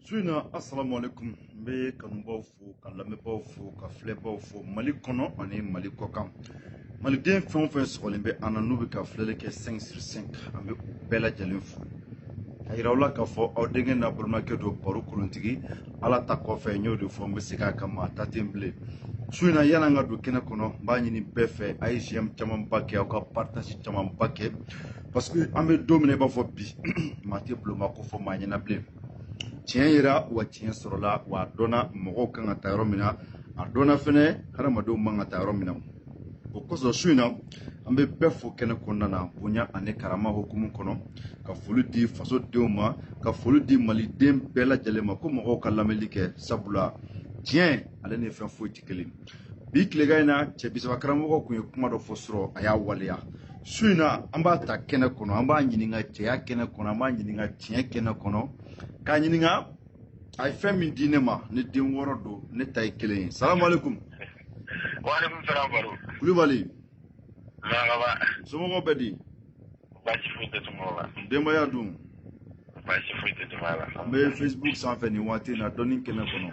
Suina assalamu alaikum be kanubaw fo ka lamɛnbaaw fo ka filɛbaw fo Mali kɔnɔ ani Mali kɔkan maliden fɛn o fɛn sɔgɔlen bɛ an na n'u bɛ ka filɛli kɛ 5 sur 5 an bɛ u bɛɛ lajɛlen fo a yira aw la k'a fɔ aw denkɛ n'a balimakɛ don baro kolontigi ala ta kɔfɛ n y'o de fɔ n bɛ se k'a kan maa ta tɛ n bilen suina yan'an ka don kɛnɛ kɔnɔ n b'a ɲini bɛɛ fɛ a ye j'aime camanba kɛ aw ka partage camanba kɛ parce que an bɛ don min na i b'a fɔ bi maa tɛ bulonba ko fɔ maa ɲɛna bilen tiɲɛ yira wa tiɲɛ sɔrɔla wa a dɔnna mɔgɔw kan ka taa yɔrɔ min na a dɔnna fɛnɛ hadamadenw man ka taa yɔrɔ min na o kosɔn su in na an bɛ bɛɛ fo kɛnɛ kɔnɔna na bonya ani karama hukumu kɔnɔ ka foli di fasodenw ma ka foli di maliden bɛɛ lajɛlen ma ko mɔgɔw ka lamɛnli kɛ sabula tiɲɛ ale ni fɛn foyi tɛ kelen bi tilegan in na cɛ bisaba karamɔgɔ kun ye kuma dɔ fɔ sɔrɔ a y'a waleya su in na an b'a ta kɛnɛ kɔnɔ an b'a ɲininka cɛya kɛnɛ kɔnɔ an b'a ɲininka tiɲɛ kɛnɛ kɔnɔ k'a ɲininka a ye fɛn min di ne ma ne den 6 don ne ta ye kelen ye salamu alaikum Waalaikum salam baro Kulibali Marhaba somɔgɔw bɛ di baasi foyi tɛ tuma la denbaya dun baasi foyi tɛ tuma la an bɛ Facebook sanfɛ nin waati in na dɔnni kɛnɛ kɔnɔ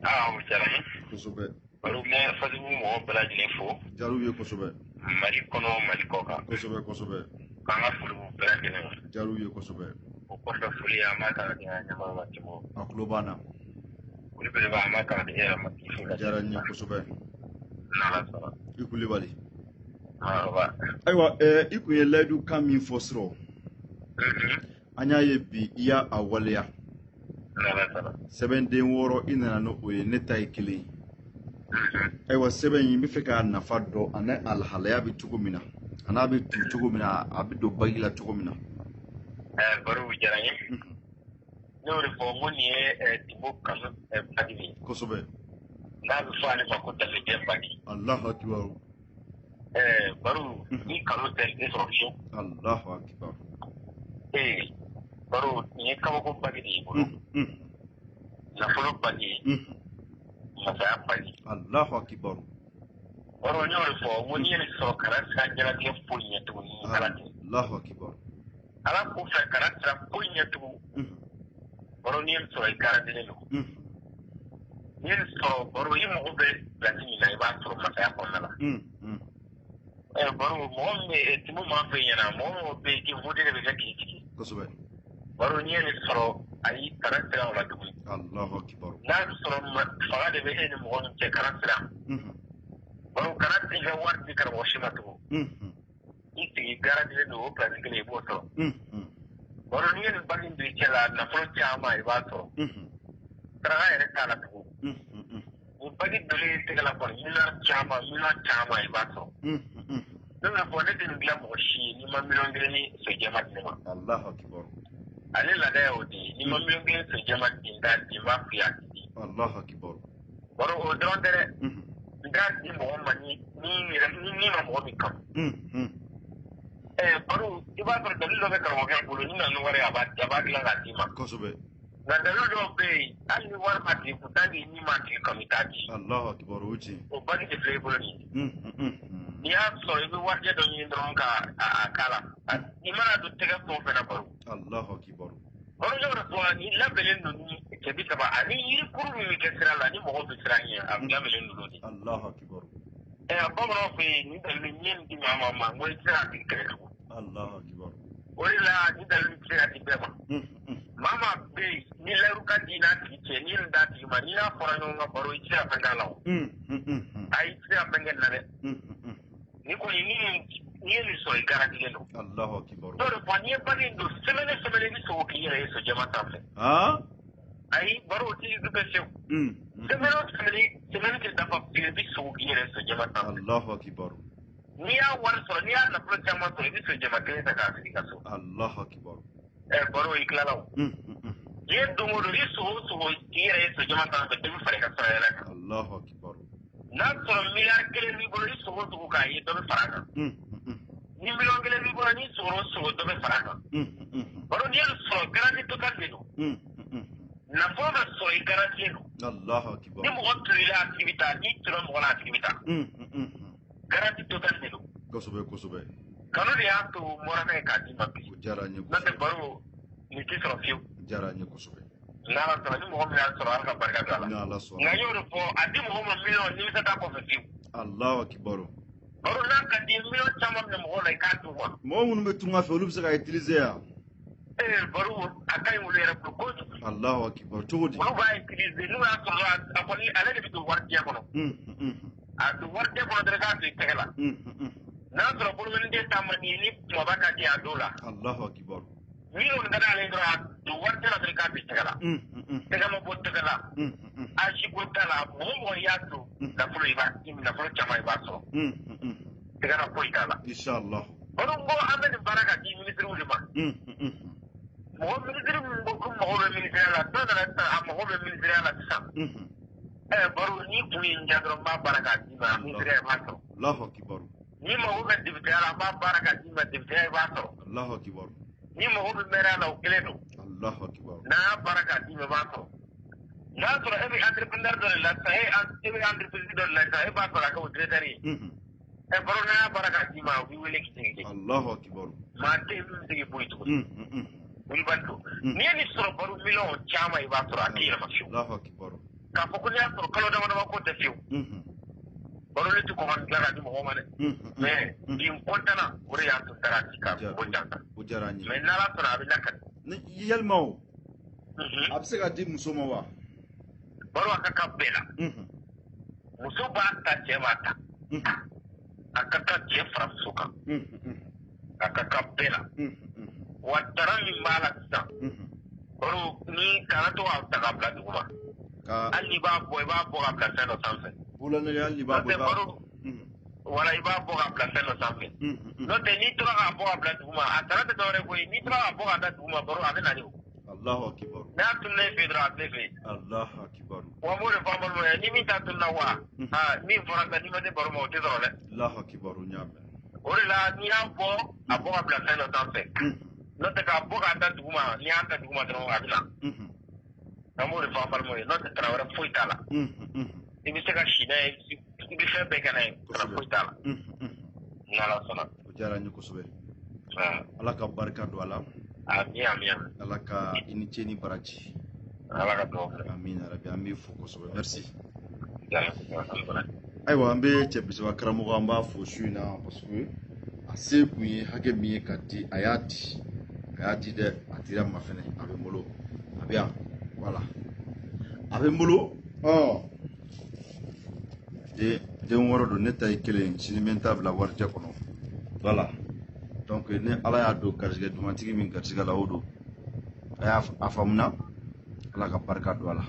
o diyara n ye kosɛbɛ baro ne Facebook mɔgɔ bɛɛ lajɛlen fo jar'u ye kosɛbɛ Mali kɔnɔ Mali kɔkan kosɛbɛ kosɛbɛ k'an ka foli b'u bɛɛ lajɛlen ma jar'u ye kosɛbɛ o kɔfɛ foli an b'a ta ka di an ɲɛmaa ma tɛmɛ a tulo b'an na foli belebeleba an b'a ta ka di e yɛrɛ ma k'i fo a diyara n ye kosɛbɛ n'Ala sɔnna i Kulibali marhaba ayiwa i kun ye layidu kan min fɔ sɔrɔ an y'a ye bi i y'a waleya n'Ala sɔnna sɛbɛnden 6 i nana n'o ye ne ta ye kelen ayiwa sɛbɛn in n bɛ fɛ k'a nafa dɔn ani alhalaya bɛ cogo min na a n'a bɛ turu cogo min na a bɛ don bagi la cogo min na. Baro diyara n ye ne y'o de fɔ n ko nin ye Timo kanu bagi de ye kosɛbɛ n'a bɛ fɔ ale ma ko dafejɛ bagi. Alahu akibaru. Baro ni kanu tɛ e sɔrɔ fiyewu. Alahu akibaru. Baro nin ye kabako bagi de y'i bolo nafolo bagi masaya bagi. Alahu akibaru. Baro n y'o de fɔ n ko n'i ye nin sɔrɔ kana sira jalatigɛ foyi ɲɛ tuguni ala tɛ. Alahu akibaru. ala k'u fɛ kana sira foyi ɲɛ tugun. Baro n'i ye nin sɔrɔ i garantilen don. N'i ye nin sɔrɔ baro i mago bɛ pilasi min na i b'a sɔrɔ masaya kɔnɔna la. Baro mɔgɔ min bɛ Timo m'a fɛ ɲɛna mɔgɔ mɔgɔ bɛ yen k'i voté de bɛ kɛ k'i sigi. Kosɛbɛ. Baro n'i ye nin sɔrɔ ayi kana sira o la tuguni. Alahu akibaru. N'a sɔrɔ fanga de bɛ e ni mɔgɔ min cɛ kana sira. Baro kana t'i ka wari di karamɔgɔ si ma tugun. I sigi garantilen don o pilasi kelen i b'o sɔrɔ. Baro n'i ye nin bagi don i cɛ la nafolo caman i b'a sɔrɔ. Saraka yɛrɛ t'a la tugun. Nin bagi donnen tɛgɛ la kɔni miliyɔn caman i b'a sɔrɔ. Ne bɛ fɔ ne tɛ nin dilan mɔgɔ si ye n'i ma miliyɔn kelen ni sojɛma di ne ma. Alahu akibaru. Ale laada y'o de ye n'i ma miliyɔn kelen sojɛma di n t'a di n b'a f'i ye a ti di. Alahu akibaru. Baro o dɔrɔn tɛ dɛ n t'a di mɔgɔ ma ni ma mɔgɔ min kanu. Baro i b'a sɔrɔ dalilu dɔ bɛ karamɔgɔkɛ bolo ni na ni wari a b'a dilan k'a d'i ma. Kosɛbɛ. Nka dalilu dɔw bɛ yen hali ni wari ma di kun tant que ni ma tigi kanu i t'a di. Alahu akibaru o tiɲɛ. O bagi de filɛ i bolo nin ye. N'i y'a sɔrɔ i bɛ warijɛ dɔ ɲini dɔrɔn k'a k'a la i mana don tɛgɛ fɛn o fɛn na baro. Alahu akibaru. Baro y'o de fɔ ni labɛnnen don ni cɛbi saba ani yirikuru min bɛ kɛ sira la ni mɔgɔw bɛ siran ɲɛ a labɛnnen don de. Alahu akibaru. Bamananw fɛ yen ni dalilu n ye nin di maa ma n ko i tɛ se k'a tigi kɛlɛ tugun. Alahu akibaru. O de la ni dalilu tɛ se ka di bɛɛ ma. Maa maa bɛ yen ni layiru ka di n'a tigi cɛ ni nin d'a tigi ma n'i y'a fɔra ɲɔgɔn kan baro i tɛ se ka fɛn k'a la o. Ayi i tɛ se ka fɛn kɛ nin na dɛ. Ni kɔni n'i ye nin sɔrɔ i garantilen don. Alahu akibaru. Dɔw de fɔ n'i ye bagi in don semaine i bɛ sogo k'i yɛrɛ ye sojɛma sanfɛ. Ayi baro o tɛ bɛ sew. Semaine tɛ dafa pewu i bɛ sogo k'i yɛrɛ ye sojɛma sanfɛ. Alahu akibaru. N'i y'a wari sɔrɔ n'i y'a nafolo caman sɔrɔ i bɛ sojɛma kelen ta k'a sigi i ka so. Alahu akibaru. Baro i tilala o. N'i ye don o don ni sogo k'i yɛrɛ ye sojɛma sanfɛ dɔ bɛ fara i ka sara yɛlɛ kan. Alahu akibaru. N'a sɔrɔ miliyari kelen b'i bolo ni sogo k'a ye dɔ bɛ fara a kan. Ni miliyɔn kelen b'i bolo ni sogo dɔ bɛ fara a kan. Baro n'i ye sɔrɔ garanti total de don. Nafolo bɛ sɔrɔ i garantilen don. Alahu akibaru. Ni mɔgɔ turula a tigi bɛ taa n'i tura mɔgɔ la a tigi bɛ taa. Garanti total de don. Kosɛbɛ kosɛbɛ. Kanu de y'a to Morana ye k'a d'i ma bi. O diyara n ye N'o tɛ kosɛbɛ. baro nin tɛ sɔrɔ fiyewu. O diyara n ye kosɛbɛ. N'ala sɔnna ni mɔgɔ min y'a sɔrɔ ala ka barika don a la. Ni Ala sɔnna. Nka n y'o de fɔ a di mɔgɔ ma miliyɔn nimisa t'a kɔfɛ fiyewu. Alahu akibaru. Baro n'a ka di miliyɔn caman minɛ mɔgɔw la i k'a dun wa. Mɔgɔ minnu bɛ tunga fɛ olu bɛ se ka utiliser yan. Baro a ka ɲi olu yɛrɛ bolo kojugu. Alahu akibaru cogo di. Olu b'a utiliser n'u y'a sɔrɔ a kɔni ale de bɛ don warijɛ kɔnɔ. A don warijɛ kɔnɔ dɔrɔn k'a don i tɛgɛ la. N'a sɔrɔ bolomɛniden ta man di ni kumaba ka di a dɔw la. Alahu akibaru. Miliyɔn ka d'ale dɔrɔn a don warijɛ la dɔrɔn k'a don i tɛgɛ la. Tɛgɛ ma bɔ tɛgɛ la. Aziko t'a la mɔgɔ mɔgɔ y'a don nafolo caman i b'a sɔrɔ. Tɛgɛ la foyi t'a la. Inshallah. Baro n ko an bɛ nin baara ka di minisiriw de ma. Mɔgɔ minisiri min ko ko mago bɛ minisiriya la dɔw nana sisan a mago bɛ minisiriya la sisan. Baro n'i kun ye n diya dɔrɔn n b'a baara k'a d'i ma minisiriya i b'a sɔrɔ. Alahu akibaru. N'i mago bɛ députéya la n b'a baara k'a d'i ma députéya i b'a sɔrɔ. Alahu akibaru. N'i mago bɛ maire la o kelen don. Alahu akibaru. N'a y'a baara k'a d'i ma i b'a sɔrɔ. N'a sɔrɔ e bɛ entrepreneur dɔ de la sisan e bɛ entreprise dɔ de la sisan e b'a sɔrɔ a kɛ o directeur ye. Baro n'a y'a baara k'a d'i ma o b'i wele k'i sigi. Alahu akibaru. Maa tɛ yen min bɛ se k'i boyi tuguni. Wulibali don. N'i ye nin sɔrɔ baro miliyɔn caman i b'a sɔrɔ a tɛ yɛlɛma fiyewu. Alahu akibaru. K'a fɔ ko n'i y'a sɔrɔ kalo damadama ko tɛ fiyewu. Baro ne tɛ kɔn ka dilan k'a di mɔgɔw ma dɛ. Mais bi n kɔntana o de y'a to n taara ci ka ko jan ta. O diyara n ye. Mais n'Ala sɔnna a bɛ lakali. Yalima o a bɛ se ka di muso ma wa. Baro a ka kan bɛɛ la. Muso b'a ta cɛ b'a ta. A ka kan cɛ fara muso kan. A ka kan bɛɛ la. Wa tara min b'a la sisan. Baro ni kana to k'a ta k'a bila duguma. Hali n'i b'a bɔ i b'a bɔ k'a bila fɛn dɔ sanfɛ. Bula ne ya li ba bo ba. Wala iba bo ka bila fɛn dɔ sanfɛ. N'o tɛ n'i tora k'a bɔ ka bila duguma a tana tɛ dɔwɛrɛ koyi n'i tora k'a bɔ ka da duguma baro a bɛ na de o. Allahu akibar. N'a tununa e fɛ dɔrɔn a bɛ fɛ. Allahu akibar. Wa m'o de fɔ an balimaw ye ni min ta tununa wa min fɔra ka n'i ma se baro ma o tɛ sɔrɔ dɛ. Allahu akibar ɲa mɛn. O de la n'i y'a bɔ a bɔ ka bila fɛn dɔ sanfɛ. N'o tɛ k'a bɔ k'a da duguma n'i y'a da duguma dɔrɔn a bɛ na. An b'o de fɔ an balimaw ye n'o tɛ tana wɛrɛ foyi t'a la. I bɛ se ka si n'a ye i bɛ fɛn bɛɛ kɛ n'a ye tana foyi t'a la. N'Ala sɔnna. O diyara n ye kosɛbɛ. Ala ka barika don a la. Amin amin. Ala ka i ni ce ni baraji. Ala ka dugawu kɛ. Amin yarabi an b'i fo kosɛbɛ. Merci. Alhamdulillah. Ayiwa an bɛ cɛ bisimila karamɔgɔ an b'a fo su in na parce que a se kun ye hakɛ min ye ka di a y'a di dɛ a dira n ma fɛnɛ a bɛ n bolo a bɛ yan voilà a bɛ n bolo den wɔɔrɔ don ne ta ye kelen sini n bɛ n ta bila warijɛ kɔnɔ voilà donc ni ala y'a don garijɛgɛ dumantigi min garijɛgɛ la o don a y'a faamuna ala ka barika don a la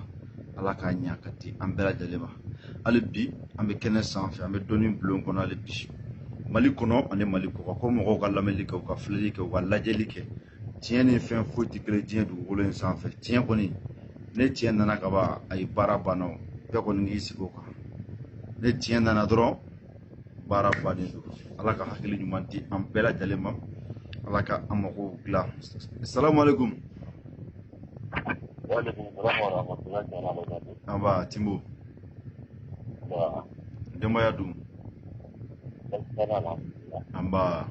ala k'a ɲa ka di an bɛɛ lajɛlen ma hali bi an bɛ kɛnɛ sanfɛ an bɛ dɔnni bulon kɔnɔ hali bi mali kɔnɔ ani mali kɔ ko mɔgɔw ka lamɛnli kɛ u ka filɛli kɛ u ka lajɛli kɛ tiɲɛ ni fɛn foyi tɛ kelen diɲɛ dugukolo in sanfɛ tiɲɛ kɔni ne tiɲɛ nana ka ban a ye baara banna o bɛɛ kɔni k'i sigi o kan ne tiɲɛ nana dɔrɔn baara bannen don ala ka hakili ɲuman di an bɛɛ lajɛlen ma ala ka an mago dilan salamu aleykum. An b'a Timbo. Denbaya dun. An b'a.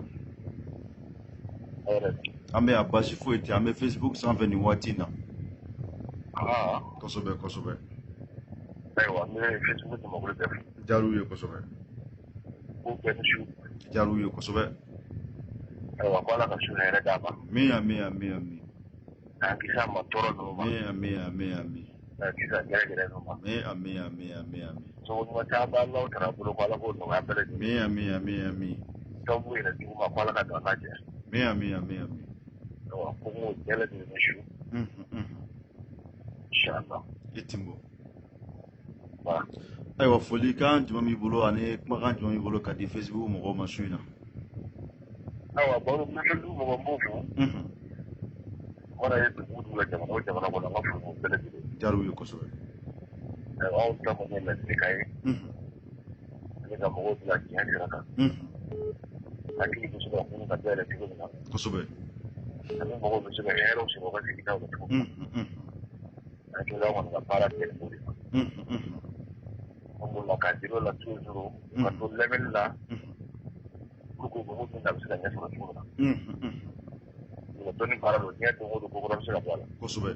An bɛ yan basi foyi tɛ an bɛ Facebook sanfɛ nin waati in na. Kosɛbɛ kosɛbɛ. Ayiwa n bɛ Facebook mɔgɔ bɛɛ fo. Jar'u ye kosɛbɛ. K'u bɛɛ ni su. Jar'u ye kosɛbɛ. Ayiwa ko ala ka su hɛrɛ d'a ma. Min. K'a kisi a ma tɔɔrɔ ninnu ma. Min. K'a kisi a gɛrɛgɛrɛ ninnu ma. Min. Sogo ɲuman caman b'aw tara bolo ko ala k'o nɔgɔya bɛɛ lajɛlen. Min. Sababu yɛrɛ jugu ma ko ala ka don an lajɛ. Min. Ayiwa ko n k'o bɛɛ lajɛlen ni su. Inshallah. I Timbo. Voilà. Ayiwa folikan jumɛn b'i bolo ani kumakan jumɛn b'i bolo ka di Facebook mɔgɔw ma su in na. Ayiwa baro n bɛ Facebook mɔgɔ n b'o fo. Wara ye dugu la jamana o jamana kɔnɔ an ka foro bɛɛ lajɛlen. Jar'u ye kosɛbɛ. Ayiwa anw ta kɔni ye ladilikan ye. Ani ka mɔgɔw bila tiɲɛ sira kan. Hakili bɛ se ka kun ka dayɛlɛ cogo min na. Kosɛbɛ. Ani mɔgɔw bɛ se ka hɛrɛw sɔrɔ u ka sigidaw la cogo min na. Hakili an kɔni ka baara kɛ nin de ma. An b'o la k'a dir'o la toujours ka to lamɛnni la. Pour que mɔgɔw min na bɛ se ka ɲɛ sɔrɔ cogo min na. Dɔnni baara don diɲɛ don o don ko wɛrɛ bɛ se ka bɔ a la. Kosɛbɛ.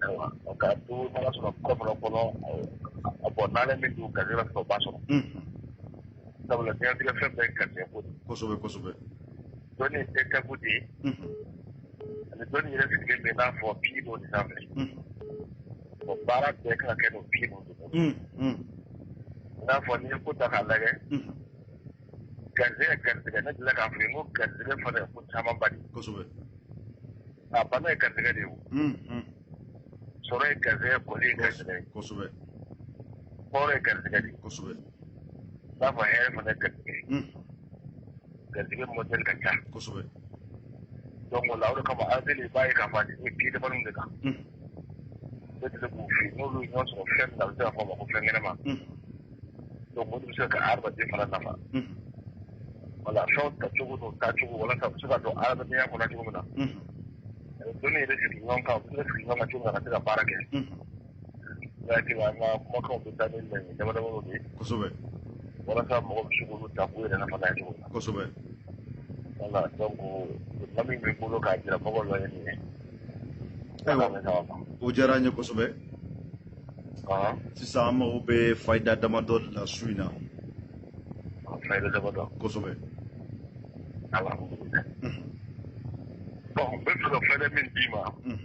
Ayiwa k'a to n'ala sɔnna kɔfɛ kɔnɔ n'ale min don garijɛgɛ la sɔrɔ ba sɔrɔ. Sabula diɲɛlatigɛ fɛn bɛɛ ye garijɛgɛ ko de. Kosɛbɛ. Dɔnni tɛ kɛko de ye. Ani dɔnni yɛrɛ sigilen bɛ i n'a fɔ pied dɔ de sanfɛ. Baara bɛɛ kan ka kɛ n'o pied ninnu de ye. I n'a fɔ n'i ye ko ta k'a lajɛ. Garijɛgɛ ne delila k'a fɔ n ko garijɛgɛ fana ye ko camanba de ye. Kosɛbɛ. A bana ye garijɛgɛ de ye o. Sɔrɔ ye garijɛgɛ kɔli ye garijɛgɛ ye. Kosɛbɛ. Hɔrɔn ye garijɛgɛ de ye. Kosɛbɛ. I n'a fɔ hɛrɛ fana ye garijɛgɛ ye. Garijɛgɛ mɔdɛli ka ca. Kosɛbɛ. Donc o la o de kama an selen i b'a ye k'a fɔ a tɛ se pieds-de-balles de kan. Ne tɛ se k'u fili n'olu ye ɲɔgɔn sɔrɔ fɛn min na a bɛ se ka fɔ a ma ko fɛn ɲɛnama. Donc o de bɛ se ka adamaden fana nafa. Wala fɛnw tacogo n'o taacogo walasa u bɛ se ka don adamadenya kɔnɔ cogo min na. Dɔnni yɛrɛ sigi ɲɔgɔn kan u bɛ se ka sigi ɲɔgɔn kan cogo min na ka se ka baara kɛ. Ne hakili an ka kumakanw bɛ taa ni laɲini damadamaw de ye. Kosɛbɛ. Walasa mɔgɔw bɛ se k'olu ta k'u yɛrɛ nafa n'a ye cogo min na. Kosɛbɛ. Wala donc maa min bɛ n bolo k'a jira mɔgɔw la ye nin ye. Ayiwa o diyara n ye kosɛbɛ. Sisan an mago bɛ fayida damadɔ de la su in na. Fayida damadɔ. Kosɛbɛ. Alhamdulilayi. Bon n bɛ fɛ ka fayida min d'i ma. N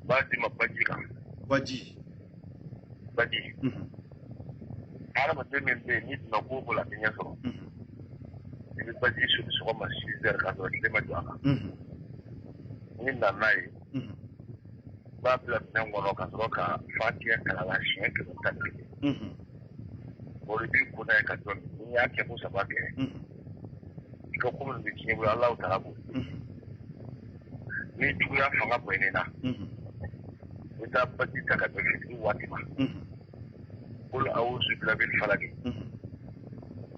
b'a d'i ma baji kan. Baji. Hadamaden min bɛ yen n'i donna ko o ko la a tɛ ɲɛ sɔrɔ. I bɛ baji soli sɔgɔma 6 heures k'a sɔrɔ tile ma jɔ a kan. N'i nana n'a ye. I b'a bila minɛn kɔnɔ ka sɔrɔ ka Fatiha kalan la siɲɛ 111. ori bi kuna ka don ni ya ke musa ba ke ka kuma da ke bu Allah ta rabu ni duk ya fanga ko ne na ita bati ta ka da shi wati ma kul a'udhu bi rabbil falaq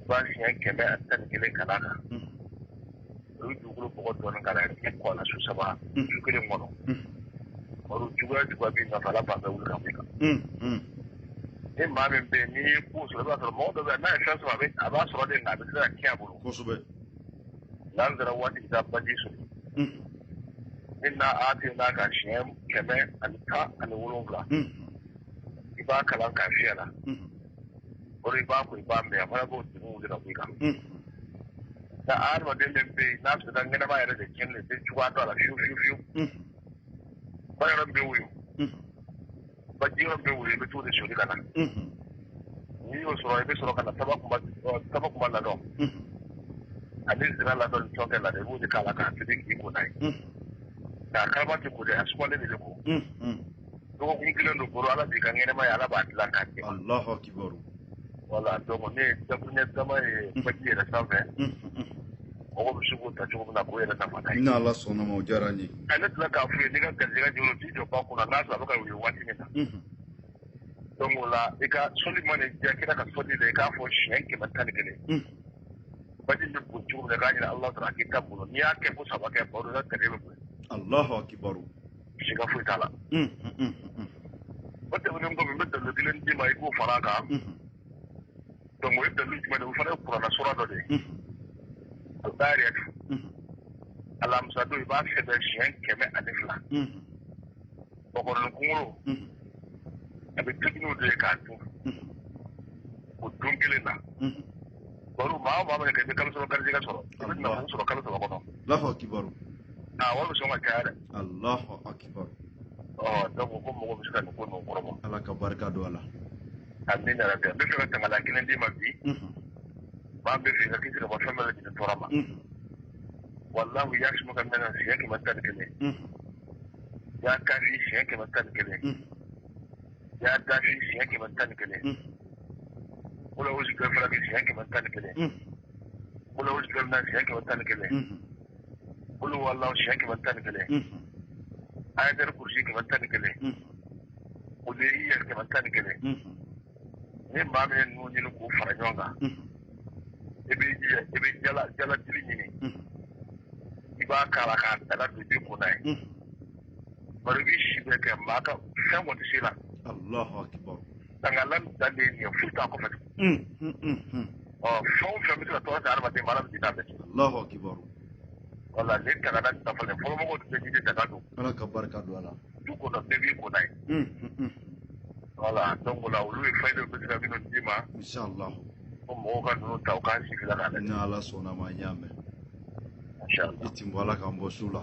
ba shi yanke mai an gele kanaka ruju gulu ko don kala ke ko na su saba jugule mono oro jugula bi na fala ba da wulka ka e ma be ni ko so ba so mo do na chance ba be aba so de na be da kiya buru ko so be lan da wati da bandi su inna ati na ka shi keme alka an wulunga iba kalan ka fiya na ori ba ko ba me fara go mu da ka da arma de be na su dan gana ba ya da kin ne sai juwa da la fiu ba ya be wuyu ba jiran be wuyu be to da shi kana ni yo so be so kana taba kuma la do ani zira la do to ka la de bu de kala ka ti ki ko nai da ka ba ti ko de aswale de ko to ko ngile ndo boro ala di kan ngene ma ya ala ba la ka ti Allahu akbar wala to mo ne da kunya tama e ba ji da sabe ko bi shugo ta chugo na ko yana ta fata ina Allah sona ma jarani ana tla ka fu ni ga ga jiro ti jo ba ko na na ba ka wi wati ne ta don wala ika Suleiman ya kira ka fodi da ka fo shi yanke matan gele ba ji bu chugo da ga ni Allah ta ki tabu ni ya ke ko saba ke boro da kare ba Allahu akbar shi ga fu tala wata mun go min da dilen di mai ko faraka don mo yadda luji mai da fara Qur'ana sura da dai الباريات الامسادو يبقى في الشيء كما ادفلا بقول لكم ابي تبنوا دي كاتو ودونجلنا بارو ما من كده كلام سو كارجي كسو ابن سو كلام سو كونو الله اكبر والله سو ما كاره الله اكبر ده مو مش كان كونو قربو الله كبارك دولا امين يا رب بفكر تمام لكن دي ما دي ba be fi kake da wata mala da torama wallahi ya shi maka nan shi yake mata da kene ya kafi shi yake mata da kene ya dafi shi yake mata da kene kula wuce ga fara shi yake mata da kene kula wuce ga nan shi yake mata da kene kula wallahi shi yake mata da kene ayatar kursi ke mata da kene kula yi yake mata da kene ne ba me nuni ko fara nyonga ebe jala dili nyini iba kala ka dala do bi ko nai bari bi shi be ke maka san wata shila Allahu akbar dangalan dande ni futa ko fatu fon fa mi to ta arba de malam di tabe Allahu akbar wala le kana da ta fale fo mo ko de di ta do ala ka barka do ala du ko da bi ko nai wala donc la ulu e faydo be ta bino dima inshallah mo ka no ta ka shi fila kana ina ala sona ma nyame inshallah itim wala ka mbosula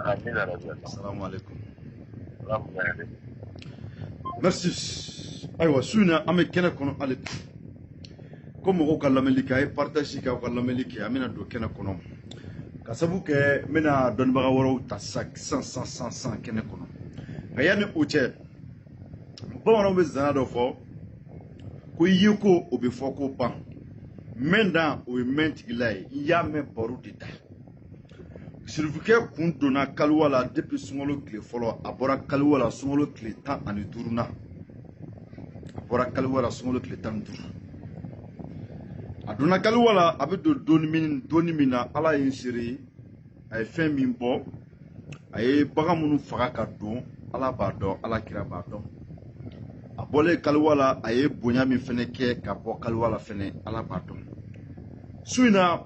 amin rabbi assalamu alaikum rahmatullahi merci aywa suna ame kene kono ale ko mogo ka lameli kay partage ka ko lameli ke amina do kene kono ka sabu ke mina don baga woro ta sak 100 kene kono gayani uche bon on be zana do fo ko yeko o be fo ko ban menda o mentigilai ya me boru dita sirfuke kun donna kalwala depuis sungolo kile folo abora kalwala sungolo kile 10 ani duruna abora kalwala sungolo kile 10 duru aduna kalwala abedo doni mina ala yinsiri ay fen min bo ay bagamunu faga ka don ala ba do ala kira ba do abole kalwala ay bonya min fene ke ka bo kalwala fene ala ba do suina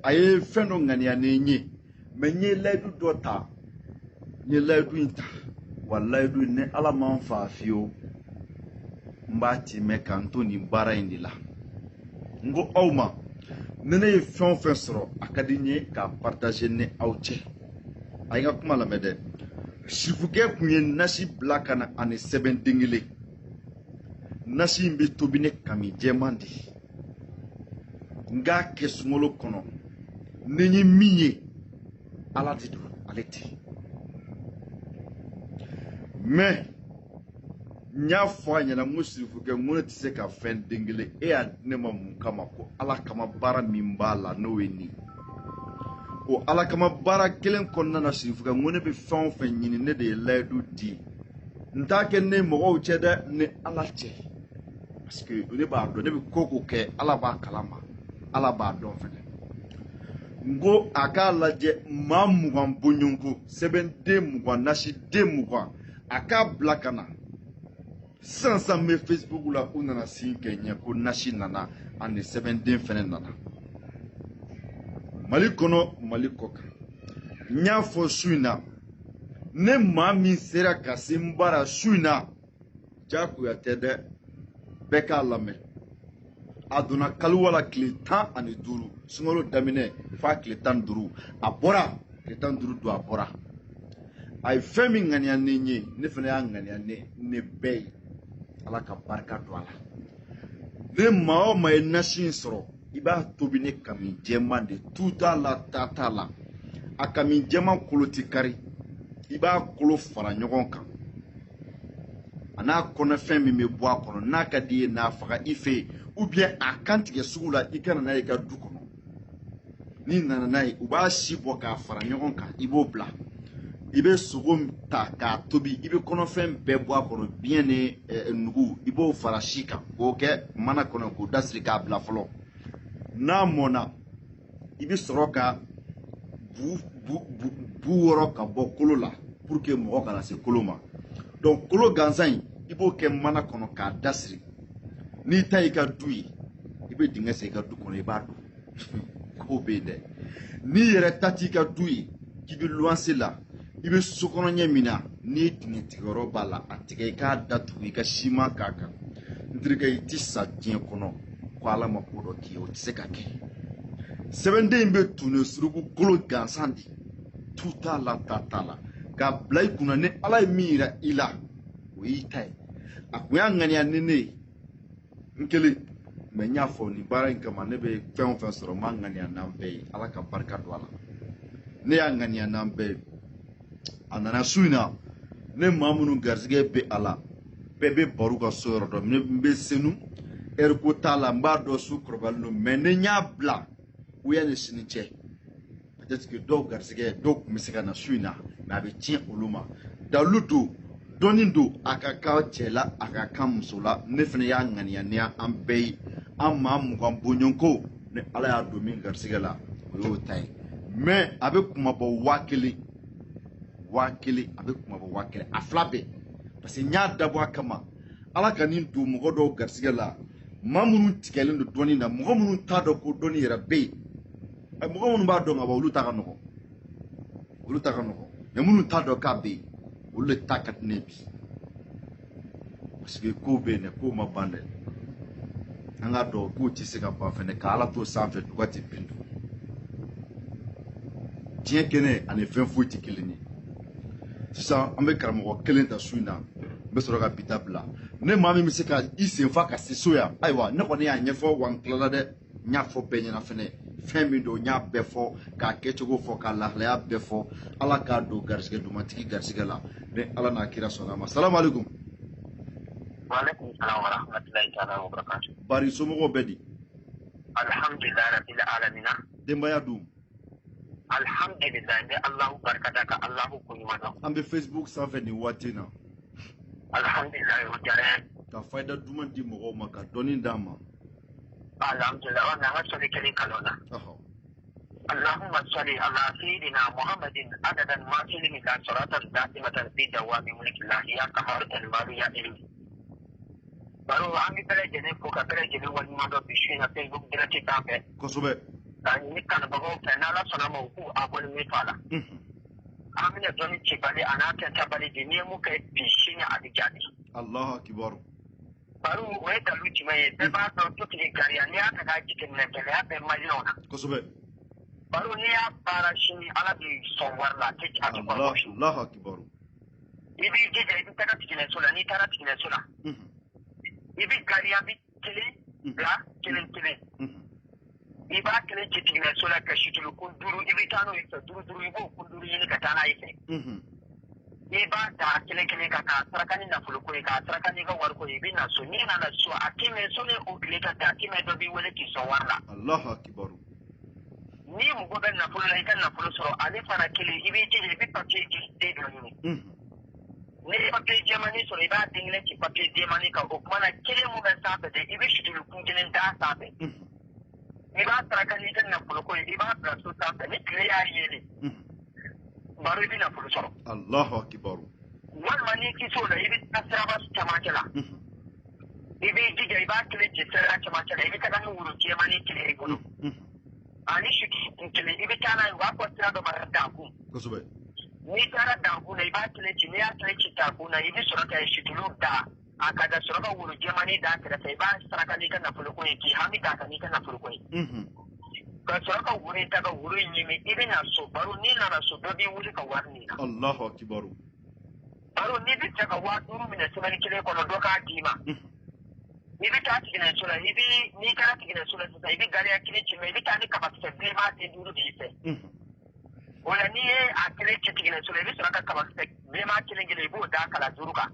ay feno ngania nenyi menye laidu dota nye laidu inta walaidu ne ala man fa fio mbati me kantoni bara indila ngo awma nene fon soro akadinye ka partager ne awche ay nga kuma la mede shifuke kunye nasi blakana ani 7 dingile nasi mbi tobine kami jemandi nga kesungolo kono nenye minye ala tido aleti mais nya fo anya na musrifu ke ngone tise ka fen dengele e adne ma mun kama ko ala kama bara mimbala no weni ko ala kama bara kelen konna na srifu ke ngone be fen fen nyini ne de laidu di nta ke ne mo chede ne ala che parce que ne ba do ne be koko ke ala ba kalama ala ba do fene ngo aka laje mamugan bonyonko 7D mugan nashi de mugan aka blakana sans me Facebook la unana si kenya ko nashi nana ane 7D fene nana mali kono mali koka nya fo suina ne mami sera kasimbara suina jaku ya tede beka lame aduna kalwala klitan ani duru sungolo damine fa klitan duru abora klitan duru do abora ay femi ngani anenye ne fene ya ngani ane ne bey ala ka barka do ala ne mao mai nashin soro iba tobine kami jema de tuta la tatala akami jema koloti kari iba kolo fara nyogon kan ana kono femi me bo akono naka die na faga ife ou bien a kantige sugula ikana na ka dukono ni nana nay uba shibo ka fara nyogon kan ibo bla ibe sugum ta ka tobi ibe kono fem be bo akono bien ne nugu ibo fara shika oke mana kono ko dasri ka bla folo na mona ibe soroka bu woro ka bo kolola pour que mo kana se koloma donc kolo ganzan ibo ke mana kono ka dasri ni tay ka dui ibe dinga se ka du kono ibadu ko bede ni yere tati ka dui ki bi luanse la ibe sokono nyamina ni tinga tigoro bala atige ka datu ka shima kaka ndriga itisa tien kono ko ala makodo ki o tseka ke 7D imbe tunu surugu kolo gansandi tuta la tatala ka blai kuna ne ala mira ila witai akuya ngani anene nkele menya fo ni bara nkama ne be fen soro mangani anambe ala ka barka do ala ne ya ngani anambe anana suina ne mamunu garzige be ala bebe baruka soro do mbe senu erko tala mbado su krobalno menenya bla uya ne siniche peut-être que do garzige do misika na suina na be tien uluma daludo donindo akaka chela akaka musula ne fene ya ngani ya ne ambe amma mu kan bonyonko ne ala ya domin garsiga la yo tai mais avec kuma bo wakili avec kuma bo wakili aflabe parce que nya dabo akama ala kanin do mu godo garsiga la mamunu tikelin do doni na mu munu tado ko doni rabbe ay mu munu ba do ngaba ulu takanoko mais munu tado kabe ulu takat nebi parce que ko be ne ko mabande anga do ko ti se ka pa fene kala to sanfe do kwati pindu tien kene ane fen fuiti kilini sa ambe karamo kelen ta suina be soro ka bitabla ne mami mi se ka isen fa ka sesoya aiwa ne ko ne ya nyefo wan klala de nyafo benye na fene femi do nya befo ka kechugo fo ka la ya befo ala ka do garsige do matiki garsige la ne ala na kira salama assalamu alaikum wa alaikum salam wa rahmatullahi ta'ala wa barakatuh bari somo bedi alhamdulillah rabbil alamin demba ya dum alhamdulillah ne allah barakataka allah kunyumana ambe facebook sa fe ni watina alhamdulillah wa jare ka faida duman di mo maka doni dama alhamdulillah wa na wasali kali kalona اللهم صل على سيدنا محمد عددا ما في لك صلاة دائمة في دوام ملك الله يا قهار المال يا إلهي baro ami pele jene ko ka pele jene wani mando bishina Facebook direct tape kosobe ani kan bago penala sona mo ku abon mi fala ami ne doni chibali anata tabali dini mu kai bishina adijani Allah akbar baro we da luti mai be ba to to ti gari ani aka ga jikin ne kele ya be majona kosobe baro ni ya para shini ala bi sonwarla ke ati ko Allah akbar ibi je ibi taka tikine sola ni tara tikine sola ibi gariya bi kelen bla kelen iba kelen citigine sola ka shitulu kunduru ibi tano yisa duru ibo kunduru yini ka tana yise iba da kile ka sarakani na fuluko ka sarakani ka warko ibi na so ni na so akime so ne okile ka ta akime do bi wele ki so warla Allahu akbar ni mu go ben na fulu la kan na fulu so ale fana kile ibi ji ibi papier ki de do ni ni papier jamani so iba dingle ki papier jamani ka okmana kile mu ben sa de ibi shidu kun kile da sa de iba sarakani kan na fuluko iba da so sa de ni kile ya yele baro ibi na fulu so Allahu akbar wal mani ki so da ibi tasraba chamakela ibi jiga iba kile jitara chamakela ibi kada ni wuru ke mani kile gono ani shi kile ibi kana wa ko tsira do marada ku kusube ni tara da ku na iba kile ci ne ya kile ci ta ku na ibi suraka shi tulu da aka da suraka wuru ke mani da ka da iba saraka ni kana fulu ko ki hami da ka ni kana fulu ko ka suraka wuru ta ga wuru ni mi ibi na so baro ni na so do bi wuri ka warni Allahu akbar baro ni bi ta ga wa duru mi na simani kile ko do ka dima ibi ta tigina sura ibi ni kana tigina sura sai ibi gari akire ci me ibi ta ni kapasite bi ma te duru bi se wala ni akire ci tigina sura ibi sura ka kapasite bi ma kile gele bu da kala duruka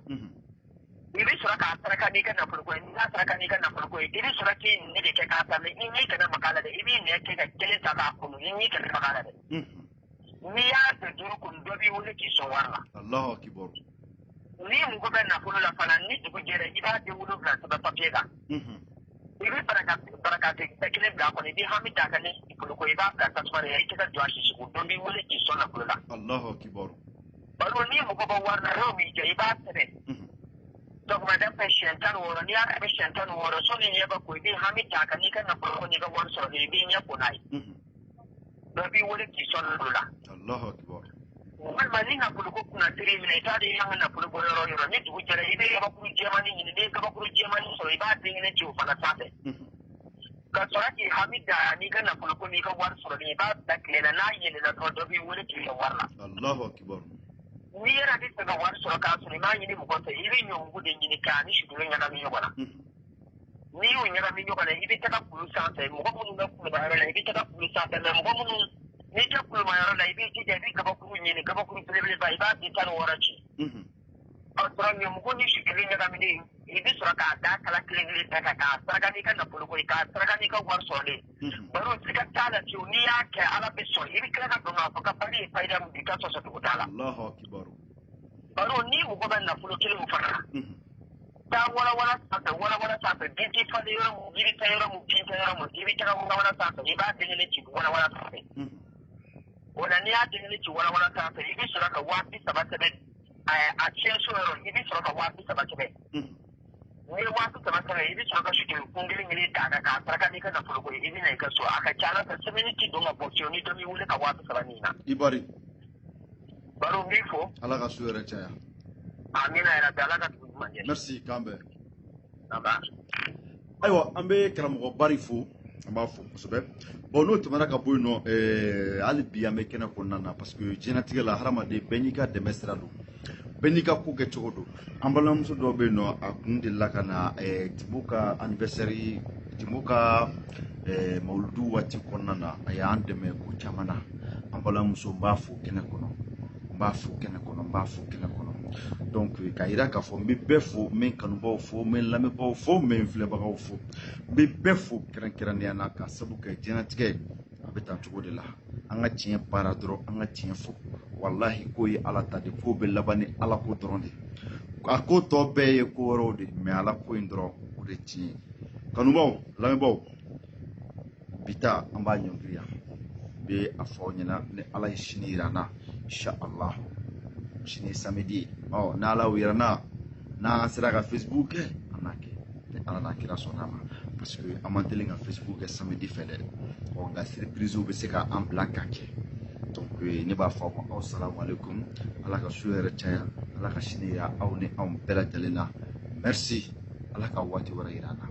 ibi sura ka saraka ni kana furko ni na saraka ni kana furko ibi sura ki ni de ke ka ta ni ni kana makala da ibi ne ke ka kile ta ka kunu ni kana makala da ni ya ta duru kun dobi wani ki so warla Allahu akbar ni mu gobe na fulu la fana ni dugu jere iba de wulu bla ta papier ga ibi baraka te kile bla ko ni bi hamita ka ni fulu ko iba bla ta tsare ya ita jwa shi ko don bi wule ki sona fulu la Allahu akbar baro ni mu gobe warna ro mi je iba tebe to kuma da patient tan woro ni aka patient tan woro so ni ya ba ko bi hamita ka ni kan na fulu ko ni ga war so ni bi nya ko nai don bi wule ki sona fulu la Allahu akbar walma ni na fulu ko kuna 3 minutes ade yang na fulu ko yoro ni dugu jere ibe ya ba ku jemani ni ne ka ba ku jemani so iba de ni ci fana sate ka soraki hamida ni ga na fulu ko ni ga war so ni ba da kile na yi ne na to bi wuri ki warla Allahu akbar ni era di ga war so ka so ni ma yi ni mu ko te ibe nyo ngu de ni ka ni shi dole ngana mi yobana ni yu ngana mi yobana ibe ta ka fulu sate mu ko mu na fulu ba ra ibe ta ka fulu sate na mu ko mu ni ta kulu ma yaro da ibi ji da bi gaba kuru ne gaba kuru plebe ba iba ti tan warachi a tron ne mu ko ni shi kilin ga mi ni ibi suraka da kala kilin ni ta ka saraka ni kan na pulu ko ka saraka ni ka war so ne baro sika tala ci ni ya ke ala bi so ibi kala ka dona ko ka pari faida mu ka so so to tala Allahu akbar baro ni mu ko ban na pulu kilin mu fara ta wala sa ta dinti fa de yoro mu gibi ta yoro mu pinta yoro mu ibi ta ko wala sa ta iba de ne ci wala sa wala ni ya dinga ci wala ta ta ibi sura ka wapi sabata be a cikin sura ibi sura ka wapi sabata be ni wapi sabata be ibi sura ka shi kungilin ne da ka sarka ni ka da furgo ibi ne ka so aka kyala ta 70 don opportunity don mi wule ka wapi sabani na ibari baro bifo ala ka suere chaya amina ya rabbi ala ka manje merci kambe aba aywa ambe karamogo bari fo amba fo kosɛbɛ bon n'o tɛmɛna ka bɔ yen nɔ hali bi an bɛ kɛnɛ kɔnɔna na parce que diɲɛlatigɛ la hadamaden bɛɛ n'i ka dɛmɛ sira don bɛɛ n'i ka ko kɛcogo don an balimamuso dɔw bɛ yen nɔ a kun delila ka na Timo ka anniversaire Timo ka mawuludu waati kɔnɔna na a y'an dɛmɛ ko caman na an balimamuso n b'a fo kɛnɛ kɔnɔ n b'a fo kɛnɛ kɔnɔ n b'a fo kɛnɛ kɔnɔ donc ka yira k'a fɔ n bɛ bɛɛ fo n bɛ n kanubaw fo n bɛ n lamɛnbagaw fo n bɛ n filɛbagaw fo n bɛ bɛɛ fo kɛrɛnkɛrɛnnenya na ka sabu kɛ diɲɛlatigɛ a bɛ taa cogo de la an ka tiɲɛ baara dɔrɔn an ka tiɲɛ fo walahi ko ye ala ta de ko bɛ laban ni ala ko dɔrɔn de a ko tɔ bɛɛ ye ko wɛrɛw de mais ala ko in dɔrɔn o de tiɲɛ kanubaw lamɛnbagaw bi ta an b'a ɲɔngiri yan n bɛ a fɔ aw ɲɛna ni ala ye sini yira n na inshallah sini samedi ni ala y'o yira n na n'an sera ka Facebook kɛ an n'a kɛ ni ala n'a kira sɔnna ma parce que an man teli ka Facebook kɛ samedi fɛ dɛ nka surprise bɛ se ka an bila ka kɛ donc ne b'a fɔ aw ma aw salamu alaikum ala ka su yɛrɛ caya ala ka sini yira aw ni anw bɛɛ lajɛlen na merci ala ka waati wɛrɛ yira an na